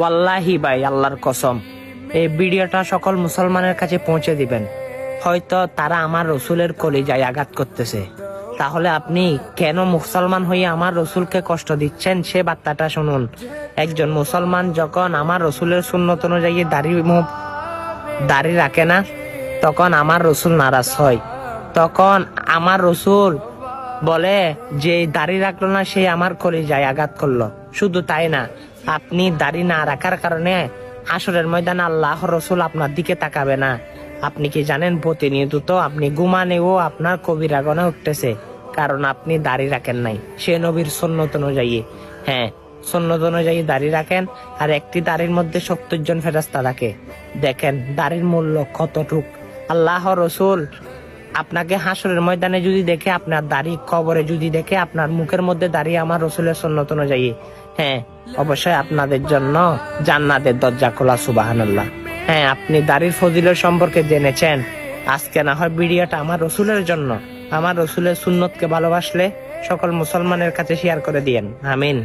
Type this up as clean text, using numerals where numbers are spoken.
ওয়াল্লাহি ভাই, আল্লাহর কসম, এই ভিডিওটা সকল মুসলমানের কাছে পৌঁছে দিবেন। হয়তো তারা আমার রসুলের কলিজায় আঘাত করতেছে, তাহলে আপনি কেন মুসলমান হয়ে আমার রসুলকে কষ্ট দিচ্ছেন সে বার্তাটা শুনুন। একজন মুসলমান যখন আমার রসুলের সুন্নত অনুযায়ী দাড়ি রাখে না, তখন আমার রসুল নারাজ হয়। তখন আমার রসুল বলে যে দাড়ি রাখলো না, সে আমার কলিজায় আঘাত করলো। শুধু তাই না, আপনি দাড়ি না রাখার কারণে হাসরের ময়দানে আল্লাহ রসুল আপনার দিকে তাকাবে না। আপনি কি জানেন, প্রতিনিয়ত আপনি ঘুমানেও আপনার কবিরা গুনাহ উঠতেছে, কারণ আপনি দাড়ি রাখেন নাই সে নবীর সুন্নত অনুযায়ী। হ্যাঁ, সুন্নত অনুযায়ী দাড়ি রাখেন, আর একটি দাড়ির মধ্যে 70 জন ফেরেশতা থাকে। দেখেন দাড়ির মূল্য কতটুক। আল্লাহ রসুল আপনাকে হাসরের ময়দানে যদি দেখে, আপনার দাড়ি কবরে যদি দেখে, আপনার মুখের মধ্যে দাঁড়িয়ে আমার রসুলের সুন্নত অনুযায়ী, হ্যাঁ অবশ্যই আপনাদের জন্য জান্নাতের দরজা খোলা। সুবহানাল্লাহ। হ্যাঁ, আপনি দাড়ির ফজিলত সম্পর্কে জেনেছেন, আজকে না হয় ভিডিওটা আমার রসুলের জন্য। আমার রসুলের সুন্নতকে ভালোবাসলে সকল মুসলমানের কাছে শেয়ার করে দিয়েন। আমিন।